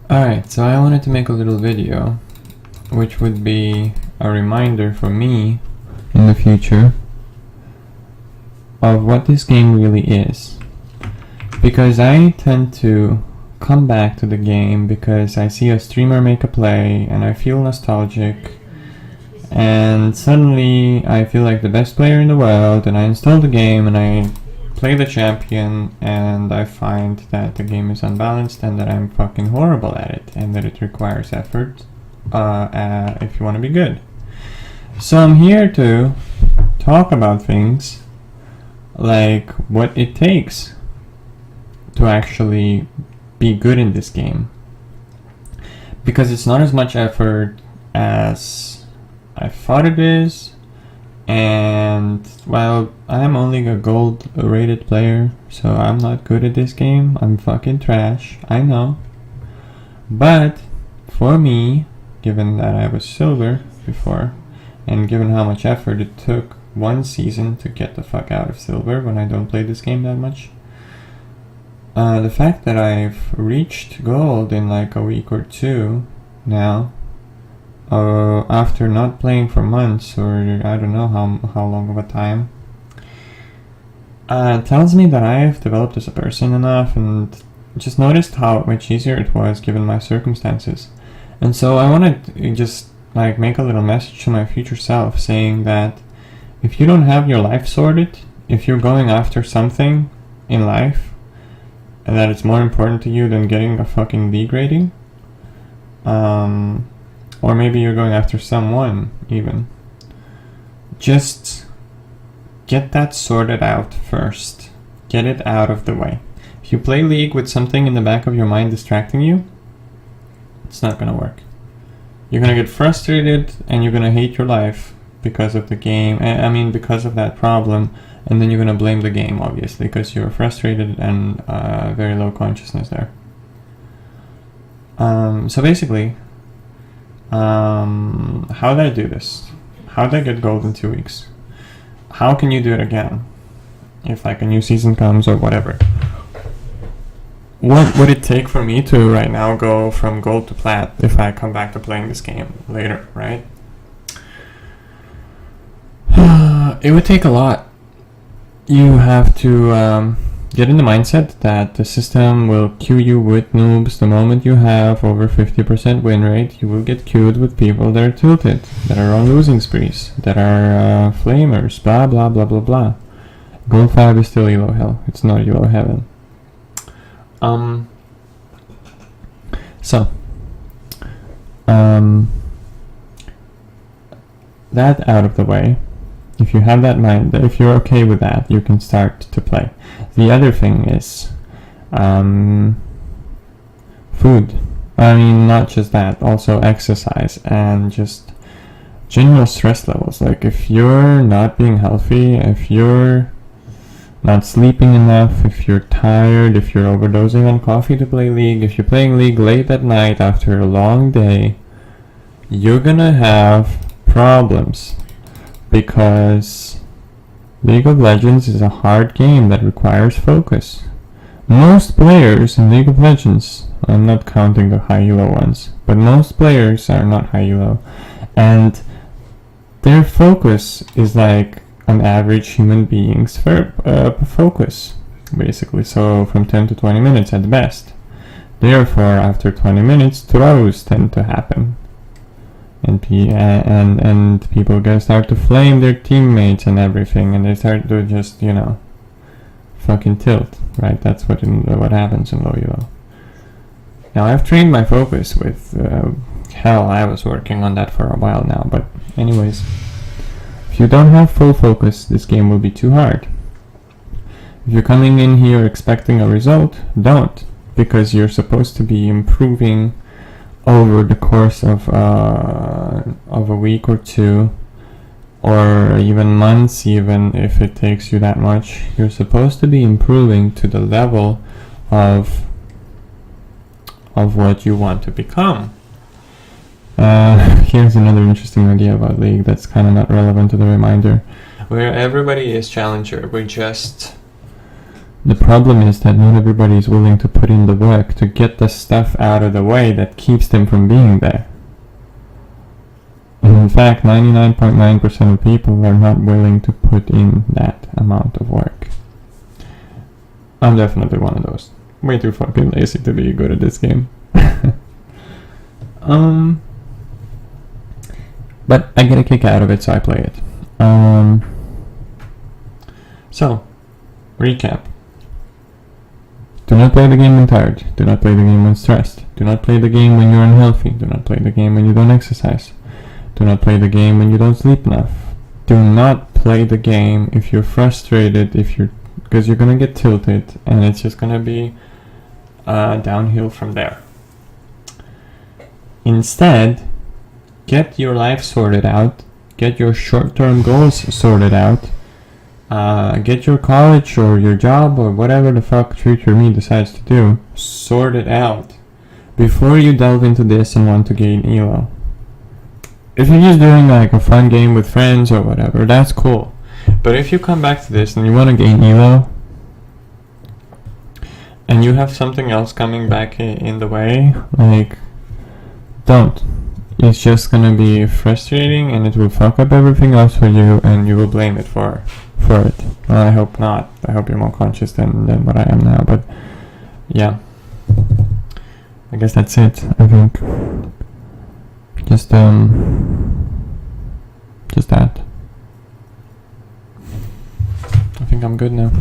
Alright, so I wanted to make a little video which would be a reminder for me in the future of what this game really is. Because I tend to come back to the game because I see a streamer make a play and I feel nostalgic, and suddenly I feel like the best player in the world, and I install the game and I play the champion and I find that the game is unbalanced and that I'm fucking horrible at it and that it requires effort if you want to be good. So I'm here to talk about things like what it takes to actually be good in this game, because it's not as much effort as I thought it is. And well, I'm only a gold rated player, so I'm not good at this game. I'm fucking trash, I know. But for me, given that I was silver before, and given how much effort it took one season to get the fuck out of silver when I don't play this game that much, the fact that I've reached gold in like a week or two now, after not playing for months or I don't know how long of a time, tells me that I've developed as a person enough and just noticed how much easier it was given my circumstances. And so I want to just like make a little message to my future self saying that if you don't have your life sorted, if you're going after something in life and that it's more important to you than getting a fucking league rating, or maybe you're going after someone even, just get that sorted out first. Get it out of the way. If you play League with something in the back of your mind distracting you, it's not gonna work. You're gonna get frustrated and you're gonna hate your life because of the game, because of that problem, and then you're gonna blame the game, obviously, because you're frustrated and very low consciousness there. So basically, how did I do this? How did I get gold in 2 weeks? How can you do it again if like a new season comes or whatever? What would it take for me to right now go from gold to plat if I come back to playing this game later, right? It would take a lot. You have to get in the mindset that the system will queue you with noobs the moment you have over 50% win rate. You will get queued with people that are tilted, that are on losing sprees, that are flamers, blah blah blah blah blah. Gold 5 is still elo hell, it's not elo heaven. That out of the way. If you have that mind, if you're okay with that, you can start to play. The other thing is food. Not just that, also exercise and just general stress levels. Like if you're not being healthy, if you're not sleeping enough, if you're tired, if you're overdosing on coffee to play League, if you're playing League late at night after a long day, you're gonna have problems. Because League of Legends is a hard game that requires focus. Most players in League of Legends, I'm not counting the high elo ones, but most players are not high elo, and their focus is like an average human being's focus, basically. So from 10 to 20 minutes at best. Therefore, after 20 minutes, throws tend to happen. And people start to flame their teammates and everything, and they start to just, fucking tilt, right? That's what happens in low elo. Now, I've trained my focus with, I was working on that for a while now, but anyways, if you don't have full focus, this game will be too hard. If you're coming in here expecting a result, don't, because you're supposed to be improving over the course of a week or two, or even months, even if it takes you that much. You're supposed to be improving to the level of what you want to become. Here's another interesting idea about League that's kind of not relevant to the reminder. Where everybody is challenger, we just The problem is that not everybody is willing to put in the work to get the stuff out of the way that keeps them from being there. In fact, 99.9% of people are not willing to put in that amount of work. I'm definitely one of those. Way too fucking lazy to be good at this game. But I get a kick out of it, so I play it. So, recap. Do not play the game when tired. Do not play the game when stressed. Do not play the game when you're unhealthy. Do not play the game when you don't exercise. Do not play the game when you don't sleep enough. Do not play the game if you're frustrated, because you're gonna get tilted, and it's just gonna be downhill from there. Instead, get your life sorted out. Get your short-term goals sorted out. Get your college or your job or whatever the fuck Treat Your Me decides to do sorted out before you delve into this and want to gain ELO. If you're just doing like a fun game with friends or whatever, that's cool. But if you come back to this and you want to gain ELO and you have something else coming back in the way, like, don't. It's just gonna be frustrating and it will fuck up everything else for you and you will blame it for it. Well, I hope not. I hope you're more conscious than what I am now, but yeah. I guess that's it, I think. Just that. I think I'm good now.